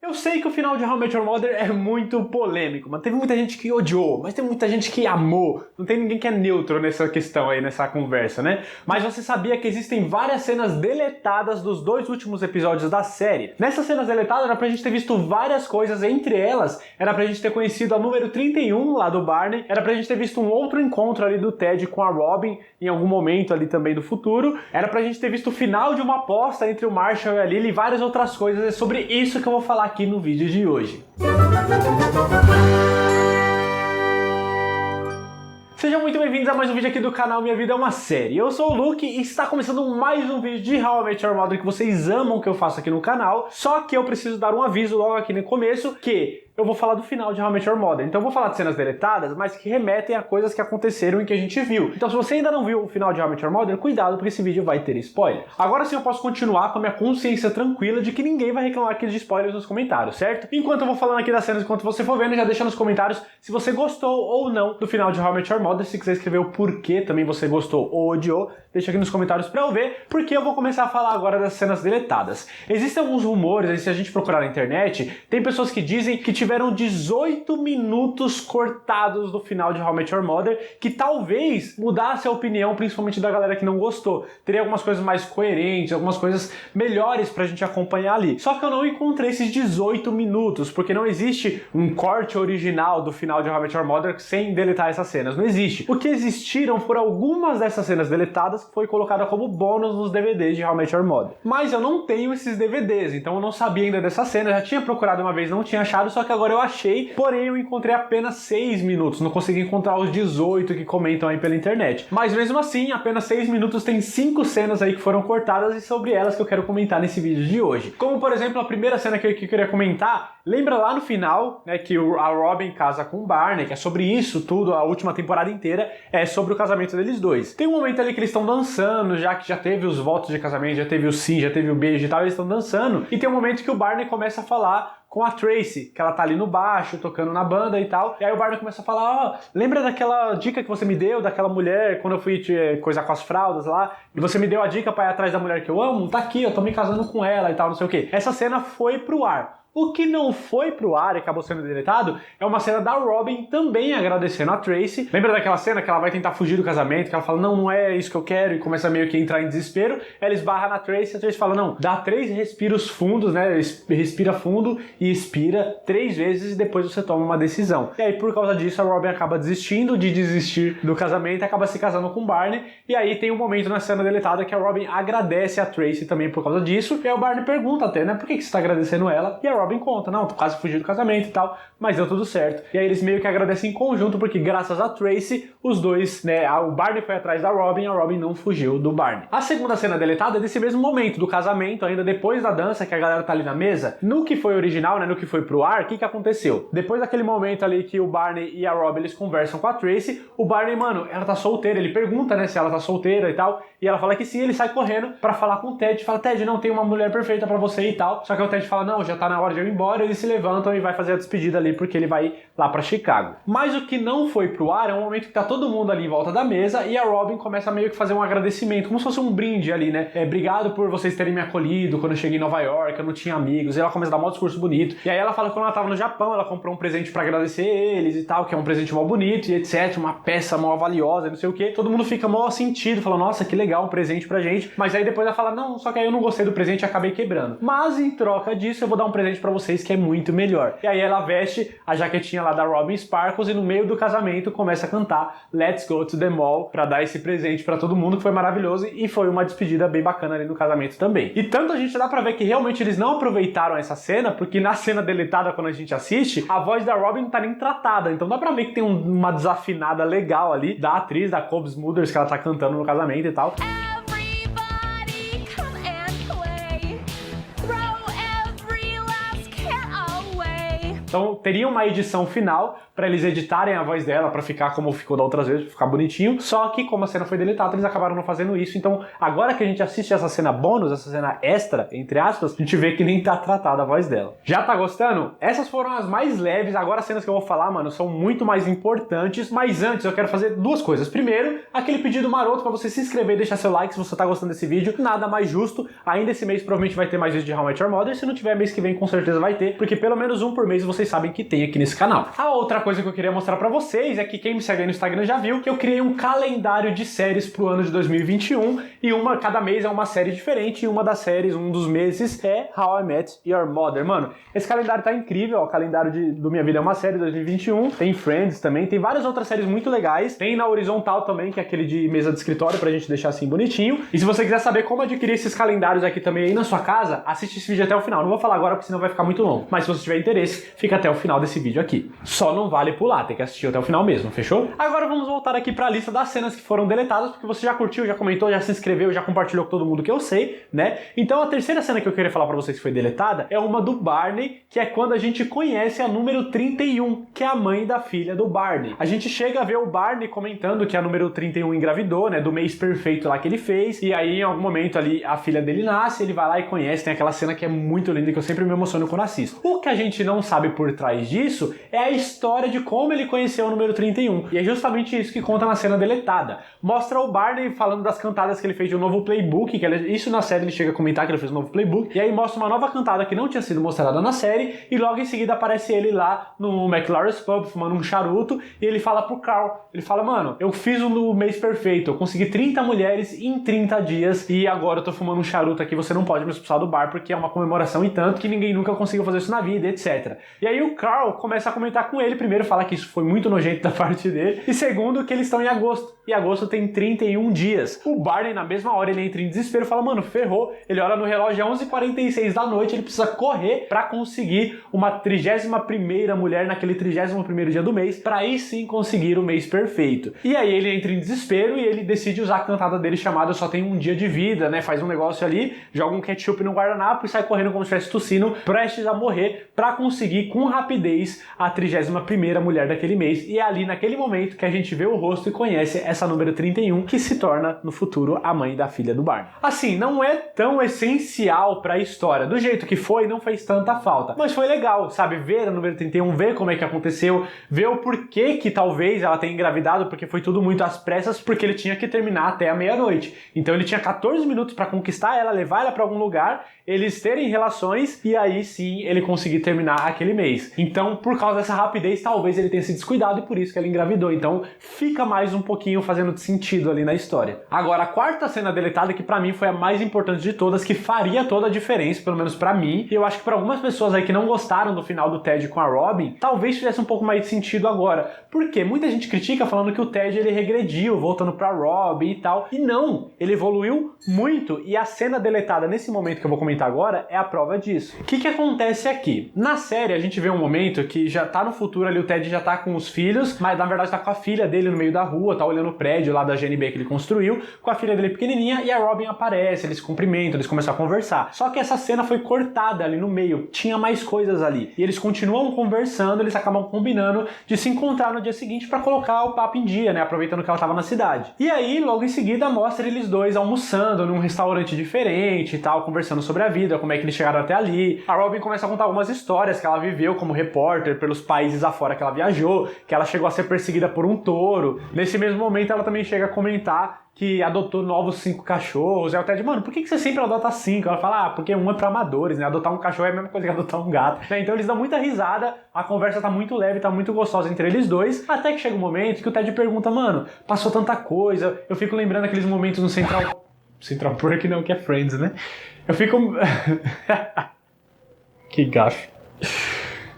Eu sei que o final de How I Met Your Mother é muito polêmico, mas teve muita gente que odiou, mas tem muita gente que amou. Não tem ninguém que é neutro nessa questão aí, nessa conversa, né? Mas você sabia que existem várias cenas deletadas dos 2 últimos episódios da série? Nessas cenas deletadas era pra gente ter visto várias coisas, entre elas era pra gente ter conhecido a número 31 lá do Barney, era pra gente ter visto um outro encontro ali do Ted com a Robin em algum momento ali também do futuro, era pra gente ter visto o final de uma aposta entre o Marshall e a Lily e várias outras coisas. É sobre isso que eu vou falar aqui no vídeo de hoje. Sejam muito bem-vindos a mais um vídeo aqui do canal Minha Vida é uma Série. Eu sou o Luke e está começando mais um vídeo de How I Met Your Mother que vocês amam que eu faço aqui no canal, só que eu preciso dar um aviso logo aqui no começo que eu vou falar do final de How I Met Your Mother. Então eu vou falar de cenas deletadas, mas que remetem a coisas que aconteceram e que a gente viu. Então se você ainda não viu o final de How I Met Your Mother, cuidado porque esse vídeo vai ter spoiler. Agora sim eu posso continuar com a minha consciência tranquila de que ninguém vai reclamar aqui de spoilers nos comentários, certo? Enquanto eu vou falando aqui das cenas, enquanto você for vendo, já deixa nos comentários se você gostou ou não do final de How I Met Your Mother. Se quiser escrever o porquê também você gostou ou odiou, deixa aqui nos comentários pra eu ver, porque eu vou começar a falar agora das cenas deletadas. Existem alguns rumores, aí se a gente procurar na internet, tem pessoas que dizem que tiveram 18 minutos cortados do final de How I Met Your Mother, que talvez mudasse a opinião, principalmente da galera que não gostou. Teria algumas coisas mais coerentes, algumas coisas melhores pra gente acompanhar ali. Só que eu não encontrei esses 18 minutos, porque não existe um corte original do final de How I Met Your Mother sem deletar essas cenas. Não existe. O que existiram foram algumas dessas cenas deletadas que foi colocada como bônus nos DVDs de How I Met Your Mother. Mas eu não tenho esses DVDs, então eu não sabia ainda dessa cena. Eu já tinha procurado uma vez, não tinha achado, só que agora eu achei, porém eu encontrei apenas 6 minutos, não consegui encontrar os 18 que comentam aí pela internet. Mas mesmo assim, apenas 6 minutos tem 5 cenas aí que foram cortadas e sobre elas que eu quero comentar nesse vídeo de hoje. Como por exemplo, a primeira cena que eu queria comentar, lembra lá no final, né, que a Robin casa com o Barney, que é sobre isso tudo, a última temporada inteira é sobre o casamento deles dois. Tem um momento ali que eles estão dançando, já que já teve os votos de casamento, já teve o sim, já teve o beijo e tal, eles estão dançando, e tem um momento que o Barney começa a falar com a Tracy, que ela tá ali no baixo, tocando na banda e tal. E aí o Barney começa a falar, lembra daquela dica que você me deu, daquela mulher, quando eu fui coisar com as fraldas lá, e você me deu a dica pra ir atrás da mulher que eu amo? Tá aqui, eu tô me casando com ela e tal, não sei o quê. Essa cena foi pro ar. O que não foi pro ar e acabou sendo deletado é uma cena da Robin também agradecendo a Tracy. Lembra daquela cena que ela vai tentar fugir do casamento, que ela fala, não é isso que eu quero, e começa meio que a entrar em desespero. Ela esbarra na Tracy e a Tracy fala, não, dá 3 respiros fundos, né, respira fundo e expira 3 vezes e depois você toma uma decisão. E aí por causa disso a Robin acaba desistindo de desistir do casamento e acaba se casando com o Barney. E aí tem um momento na cena deletada que a Robin agradece a Tracy também por causa disso. E aí o Barney pergunta até, né, por que você tá agradecendo ela? E a Robin conta, não, tô quase fugindo do casamento e tal, mas deu tudo certo. E aí eles meio que agradecem em conjunto, porque graças a Tracy, os dois, né, o Barney foi atrás da Robin e a Robin não fugiu do Barney. A segunda cena deletada é desse mesmo momento, do casamento, ainda depois da dança, que a galera tá ali na mesa. No que foi original, né, no que foi pro ar, o que aconteceu? Depois daquele momento ali que o Barney e a Robin, eles conversam com a Tracy, o Barney, mano, ela tá solteira, ele pergunta, né, se ela tá solteira e tal, e ela fala que sim, ele sai correndo pra falar com o Ted, fala, Ted, não, tem uma mulher perfeita pra você e tal, só que o Ted fala, não, já tá na hora de eu ir embora. Eles se levantam e vai fazer a despedida ali porque ele vai lá pra Chicago. Mas o que não foi pro ar é um momento que tá todo mundo ali em volta da mesa e a Robin começa a meio que fazer um agradecimento, como se fosse um brinde ali, né? Obrigado por vocês terem me acolhido quando eu cheguei em Nova York, eu não tinha amigos. E ela começa a dar um discurso bonito. E aí ela fala que quando ela tava no Japão, ela comprou um presente pra agradecer eles e tal, que é um presente mó bonito e etc, uma peça mó valiosa e não sei o que. Todo mundo fica mó sentido, fala, nossa, que legal, um presente pra gente. Mas aí depois ela fala, não, só que aí eu não gostei do presente e acabei quebrando. Mas em troca disso eu vou dar um presente pra vocês que é muito melhor. E aí ela veste a jaquetinha lá da Robin Sparkles e no meio do casamento começa a cantar Let's Go to the Mall pra dar esse presente pra todo mundo, que foi maravilhoso e foi uma despedida bem bacana ali no casamento também. E tanto a gente dá pra ver que realmente eles não aproveitaram essa cena, porque na cena deletada quando a gente assiste, a voz da Robin não tá nem tratada, então dá pra ver que tem uma desafinada legal ali da atriz, da Cobs Smulders, que ela tá cantando no casamento e tal. Então teria uma edição final pra eles editarem a voz dela pra ficar como ficou da outras vezes, pra ficar bonitinho. Só que como a cena foi deletada, eles acabaram não fazendo isso. Então agora que a gente assiste essa cena bônus, essa cena extra, entre aspas, a gente vê que nem tá tratada a voz dela. Já tá gostando? Essas foram as mais leves. Agora as cenas que eu vou falar, mano, são muito mais importantes. Mas antes eu quero fazer duas coisas. Primeiro, aquele pedido maroto pra você se inscrever e deixar seu like se você tá gostando desse vídeo. Nada mais justo. Ainda esse mês provavelmente vai ter mais vídeo de How I Met Your Mother. Se não tiver mês que vem, com certeza vai ter, porque pelo menos um por mês vocês sabem que tem aqui nesse canal. A outra coisa que eu queria mostrar pra vocês é que quem me segue aí no Instagram já viu que eu criei um calendário de séries pro ano de 2021 e cada mês é uma série diferente e uma das séries, um dos meses é How I Met Your Mother. Mano, esse calendário tá incrível, ó, o calendário do Minha Vida é uma Série 2021, tem Friends também, tem várias outras séries muito legais, tem na horizontal também, que é aquele de mesa de escritório pra gente deixar assim bonitinho. E se você quiser saber como adquirir esses calendários aqui também aí na sua casa, assiste esse vídeo até o final. Não vou falar agora porque senão vai ficar muito longo, mas se você tiver interesse, fica até o final desse vídeo aqui. Só não vale pular, tem que assistir até o final mesmo, fechou? Agora vamos voltar aqui pra lista das cenas que foram deletadas, porque você já curtiu, já comentou, já se inscreveu, já compartilhou com todo mundo que eu sei, né? Então a terceira cena que eu queria falar pra vocês que foi deletada é uma do Barney, que é quando a gente conhece a número 31, que é a mãe da filha do Barney. A gente chega a ver o Barney comentando que a número 31 engravidou, né? Do mês perfeito lá que ele fez, e aí em algum momento ali a filha dele nasce, ele vai lá e conhece, tem aquela cena que é muito linda, que eu sempre me emociono quando assisto. O que a gente não sabe por trás disso é a história de como ele conheceu o número 31, e é justamente isso que conta na cena deletada. Mostra o Barney falando das cantadas que ele fez de um novo playbook, isso na série ele chega a comentar que ele fez um novo playbook, e aí mostra uma nova cantada que não tinha sido mostrada na série, e logo em seguida aparece ele lá no McLaurin's Pub, fumando um charuto, e ele fala pro Carl, ele fala, mano, eu fiz o mês perfeito, eu consegui 30 mulheres em 30 dias, e agora eu tô fumando um charuto aqui, você não pode me expulsar do bar, porque é uma comemoração e tanto, que ninguém nunca conseguiu fazer isso na vida, etc. E aí o Carl começa a comentar com ele, primeiro fala que isso foi muito nojento da parte dele, e segundo que eles estão em agosto, e agosto tem 31 dias. O Barney, na mesma hora, ele entra em desespero e fala, mano, ferrou, ele olha no relógio, é 11h46 da noite, ele precisa correr pra conseguir uma 31ª mulher naquele 31º dia do mês, pra aí sim conseguir o mês perfeito. E aí ele entra em desespero e ele decide usar a cantada dele chamada Só Tem Um Dia de Vida, né, faz um negócio ali, joga um ketchup no guardanapo e sai correndo como se estivesse tossindo, prestes a morrer, pra conseguir com rapidez a 31ª mulher daquele mês. E é ali naquele momento que a gente vê o rosto e conhece essa número 31, que se torna no futuro a mãe da filha do Barney. Assim, não é tão essencial pra história, do jeito que foi, não fez tanta falta, mas foi legal, sabe, ver a número 31, ver como é que aconteceu, ver o porquê que talvez ela tenha engravidado, porque foi tudo muito às pressas, porque ele tinha que terminar até a meia-noite. Então ele tinha 14 minutos pra conquistar ela, levar ela pra algum lugar, eles terem relações e aí sim ele conseguir terminar aquele mês. Então, por causa dessa rapidez, talvez ele tenha se descuidado e por isso que ela engravidou. Então, fica mais um pouquinho fazendo sentido ali na história. Agora, a quarta cena deletada, que pra mim foi a mais importante de todas, que faria toda a diferença, pelo menos pra mim, e eu acho que pra algumas pessoas aí que não gostaram do final do Ted com a Robin, talvez fizesse um pouco mais de sentido agora. Por quê? Muita gente critica falando que o Ted ele regrediu, voltando pra Robin e tal. E não, ele evoluiu muito, e a cena deletada nesse momento que eu vou comentar agora é a prova disso. O que acontece aqui? Na série a gente vê um momento que já tá no futuro ali, o Ted já tá com os filhos, mas na verdade tá com a filha dele no meio da rua, tá olhando o prédio lá da GNB que ele construiu, com a filha dele pequenininha, e a Robin aparece, eles se cumprimentam, eles começam a conversar. Só que essa cena foi cortada ali no meio, tinha mais coisas ali. E eles continuam conversando, eles acabam combinando de se encontrar no dia seguinte pra colocar o papo em dia, né, aproveitando que ela tava na cidade. E aí, logo em seguida, mostra eles dois almoçando num restaurante diferente e tal, conversando sobre a vida, como é que eles chegaram até ali. A Robin começa a contar algumas histórias que ela viveu como repórter pelos países afora que ela viajou, que ela chegou a ser perseguida por um touro. Nesse mesmo momento, ela também chega a comentar que adotou novos 5 cachorros. Aí o Ted, mano, por que você sempre adota 5? Ela fala, porque um é pra amadores, né? Adotar um cachorro é a mesma coisa que adotar um gato. Né? Então eles dão muita risada, a conversa tá muito leve, tá muito gostosa entre eles dois, até que chega um momento que o Ted pergunta, mano, passou tanta coisa, eu fico lembrando aqueles momentos no Central Park não, que é Friends, né? Eu fico... Que gafe.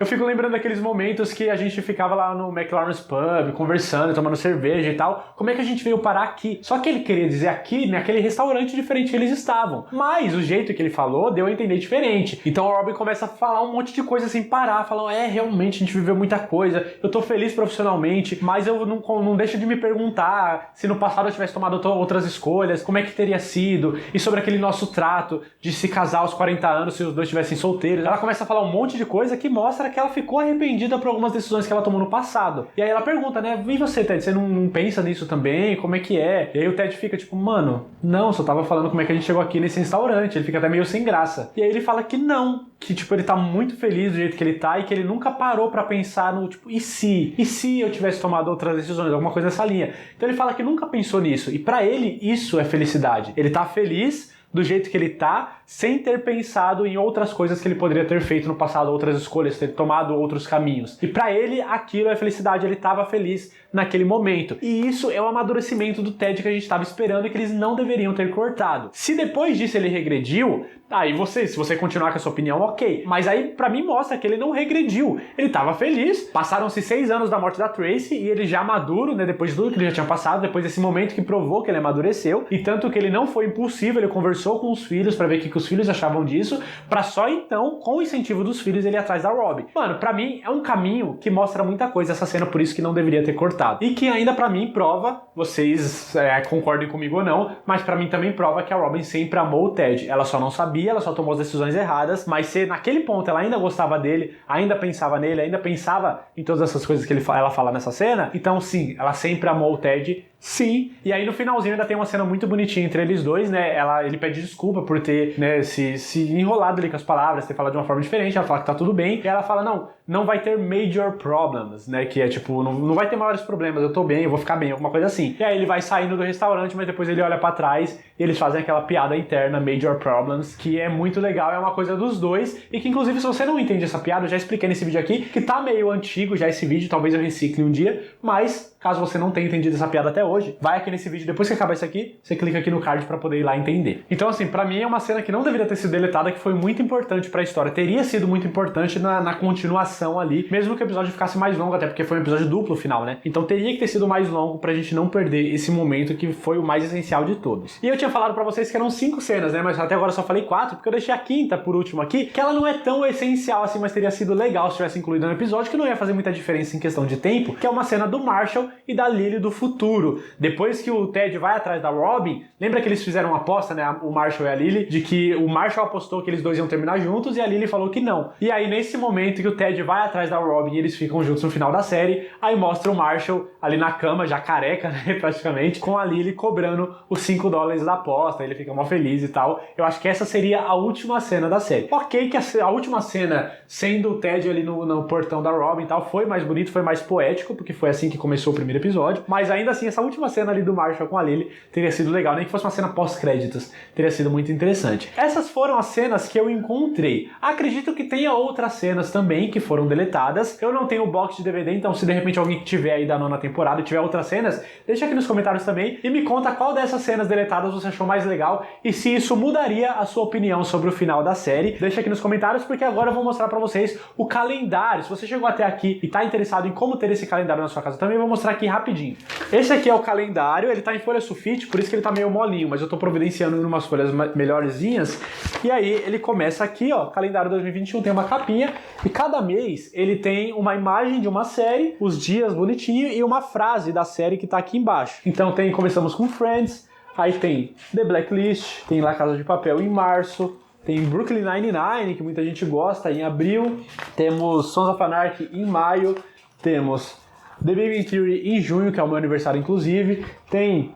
Eu fico lembrando daqueles momentos que a gente ficava lá no McLaurin's Pub, conversando, tomando cerveja e tal. Como é que a gente veio parar aqui? Só que ele queria dizer aqui, naquele restaurante diferente que eles estavam. Mas o jeito que ele falou deu a entender diferente. Então a Robin começa a falar um monte de coisa sem parar. Falando, realmente a gente viveu muita coisa. Eu tô feliz profissionalmente, mas eu não deixo de me perguntar se no passado eu tivesse tomado outras escolhas, como é que teria sido? E sobre aquele nosso trato de se casar aos 40 anos se os dois estivessem solteiros. Ela começa a falar um monte de coisa que mostra mostra que ela ficou arrependida por algumas decisões que ela tomou no passado. E aí ela pergunta, né, e você, Ted, você não pensa nisso também? Como é que é? E aí o Ted fica tipo, mano, não, só tava falando como é que a gente chegou aqui nesse restaurante. Ele fica até meio sem graça. E aí ele fala que não, que tipo, ele tá muito feliz do jeito que ele tá e que ele nunca parou pra pensar no tipo, e se eu tivesse tomado outras decisões, alguma coisa nessa linha. Então ele fala que nunca pensou nisso. E pra ele, isso é felicidade. Ele tá feliz do jeito que ele tá, sem ter pensado em outras coisas que ele poderia ter feito no passado, outras escolhas, ter tomado outros caminhos. E pra ele, aquilo é felicidade, ele tava feliz naquele momento. E isso é o amadurecimento do Ted que a gente estava esperando e que eles não deveriam ter cortado. Se depois disso ele regrediu, aí se você continuar com a sua opinião, ok. Mas aí, pra mim, mostra que ele não regrediu. Ele tava feliz, passaram-se 6 anos da morte da Tracy e ele já maduro, né, depois de tudo que ele já tinha passado, depois desse momento que provou que ele amadureceu, e tanto que ele não foi impulsivo, ele conversou com os filhos pra ver o que os filhos achavam disso, pra só então, com o incentivo dos filhos, ele ir atrás da Robin. Mano, pra mim, é um caminho que mostra muita coisa essa cena, por isso que não deveria ter cortado. E que ainda pra mim prova, vocês concordem comigo ou não, mas pra mim também prova que a Robin sempre amou o Ted. Ela só não sabia, ela só tomou as decisões erradas, mas se naquele ponto ela ainda gostava dele, ainda pensava nele, ainda pensava em todas essas coisas que ela fala nessa cena, então sim, ela sempre amou o Ted. Sim, e aí no finalzinho ainda tem uma cena muito bonitinha entre eles dois, né? Ele pede desculpa por ter, né, se enrolado ali com as palavras, ter falado de uma forma diferente. Ela fala que tá tudo bem, e ela fala, não vai ter major problems, né? Que é tipo, não vai ter maiores problemas, eu tô bem, eu vou ficar bem, alguma coisa assim. E aí ele vai saindo do restaurante, mas depois ele olha pra trás e eles fazem aquela piada interna, major problems, que é muito legal, é uma coisa dos dois, e que inclusive se você não entende essa piada, eu já expliquei nesse vídeo aqui, que tá meio antigo já esse vídeo, talvez eu recicle um dia, mas caso você não tenha entendido essa piada até hoje, vai aqui nesse vídeo, depois que acabar isso aqui, você clica aqui no card pra poder ir lá entender. Então assim, pra mim é uma cena que não deveria ter sido deletada, que foi muito importante pra história, teria sido muito importante na continuação ali, mesmo que o episódio ficasse mais longo, até porque foi um episódio duplo final, né? Então teria que ter sido mais longo pra gente não perder esse momento que foi o mais essencial de todos. E eu tinha falado pra vocês que eram 5 cenas, né? Mas até agora eu só falei 4, porque eu deixei a quinta por último aqui, que ela não é tão essencial assim, mas teria sido legal se tivesse incluído no episódio, que não ia fazer muita diferença em questão de tempo, que é uma cena do Marshall e da Lily do futuro. Depois que o Ted vai atrás da Robin, lembra que eles fizeram uma aposta, né, o Marshall e a Lily, de que o Marshall apostou que eles dois iam terminar juntos e a Lily falou que não. E aí nesse momento que o Ted vai atrás da Robin e eles ficam juntos no final da série, aí mostra o Marshall ali na cama, já careca, né, praticamente, com a Lily cobrando os $5 da aposta, ele fica mó feliz e tal. Eu acho que essa seria a última cena da série. Ok que a última cena, sendo o Ted ali no portão da Robin e tal, foi mais bonito, foi mais poético, porque foi assim que começou o primeiro episódio, mas ainda assim, essa última cena ali do Marshall com a Lily teria sido legal, nem que fosse uma cena pós-créditos, teria sido muito interessante. Essas foram as cenas que eu encontrei. Acredito que tenha outras cenas também que foram deletadas. Eu não tenho o box de DVD, então se de repente alguém que tiver aí da 9ª temporada e tiver outras cenas, deixa aqui nos comentários também e me conta qual dessas cenas deletadas você achou mais legal e se isso mudaria a sua opinião sobre o final da série. Deixa aqui nos comentários, porque agora eu vou mostrar pra vocês o calendário. Se você chegou até aqui e tá interessado em como ter esse calendário na sua casa também, eu vou mostrar aqui rapidinho. Esse aqui é o calendário, ele tá em folha sulfite, por isso que ele tá meio molinho, mas eu tô providenciando em umas folhas melhorzinhas. E aí ele começa aqui, ó, calendário 2021, tem uma capinha, e cada mês ele tem uma imagem de uma série, os dias bonitinho e uma frase da série que tá aqui embaixo. Então começamos com Friends, aí tem The Blacklist, tem La Casa de Papel em março, tem Brooklyn Nine-Nine, que muita gente gosta, em abril, temos Sons of Anarchy em maio, temos The Big Bang Theory em junho, que é o meu aniversário inclusive, tem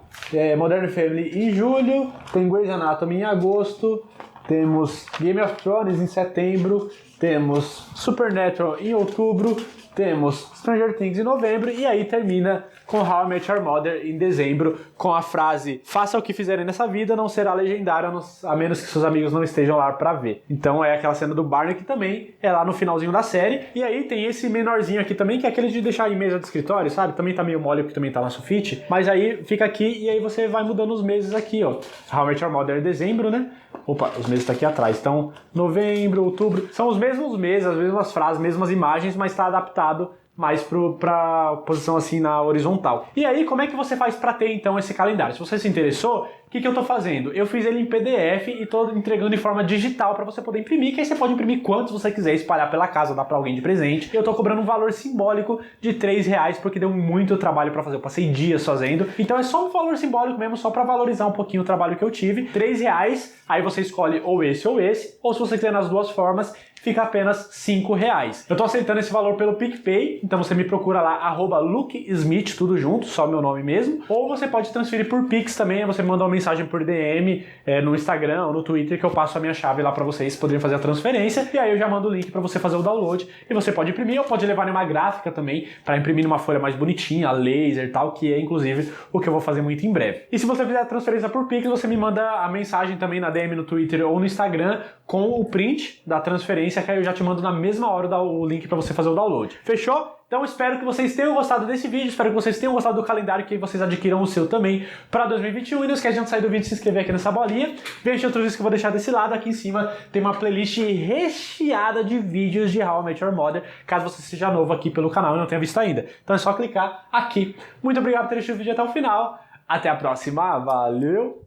Modern Family em julho, tem Grey's Anatomy em agosto, temos Game of Thrones em setembro, temos Supernatural em outubro, temos Stranger Things em novembro, e aí termina com How I Met Your Mother em dezembro, com a frase: faça o que fizerem nessa vida, não será legendário, a menos que seus amigos não estejam lá pra ver. Então é aquela cena do Barney que também é lá no finalzinho da série. E aí tem esse menorzinho aqui também, que é aquele de deixar em mesa de escritório, sabe? Também tá meio mole, porque também tá na sulfite. Mas aí fica aqui, e aí você vai mudando os meses aqui, ó. How I Met Your Mother é dezembro, né? Opa, os meses tá aqui atrás. Então, novembro, outubro, são os mesmos meses, as mesmas frases, mesmas imagens, mas tá adaptado mais pra posição assim na horizontal. E aí, como é que você faz pra ter então esse calendário? Se você se interessou, o que eu tô fazendo? Eu fiz ele em PDF e tô entregando em forma digital pra você poder imprimir, que aí você pode imprimir quantos você quiser, espalhar pela casa, dar pra alguém de presente. Eu tô cobrando um valor simbólico de R$3, porque deu muito trabalho pra fazer, eu passei dias fazendo. Então é só um valor simbólico mesmo, só pra valorizar um pouquinho o trabalho que eu tive. R$3, aí você escolhe ou esse, ou se você quiser nas duas formas, fica apenas R$5. Eu tô aceitando esse valor pelo PicPay, então você me procura lá, @LukeSmith, tudo junto, só meu nome mesmo, ou você pode transferir por Pix também, você manda uma mensagem por DM no Instagram ou no Twitter que eu passo a minha chave lá pra vocês poderem fazer a transferência, e aí eu já mando o link pra você fazer o download, e você pode imprimir, ou pode levar numa gráfica também, pra imprimir numa folha mais bonitinha, laser e tal, que é inclusive o que eu vou fazer muito em breve. E se você fizer a transferência por Pix, você me manda a mensagem também na DM no Twitter ou no Instagram com o print da transferência, que aí eu já te mando na mesma hora o link pra você fazer o download. Fechou? Então espero que vocês tenham gostado desse vídeo, espero que vocês tenham gostado do calendário, que vocês adquiram o seu também para 2021. E não esquece de sair do vídeo e se inscrever aqui nessa bolinha. Veja outros vídeos que eu vou deixar desse lado. Aqui em cima tem uma playlist recheada de vídeos de How I Met Your Mother, caso você seja novo aqui pelo canal e não tenha visto ainda. Então é só clicar aqui. Muito obrigado por ter assistido o vídeo até o final. Até a próxima. Valeu!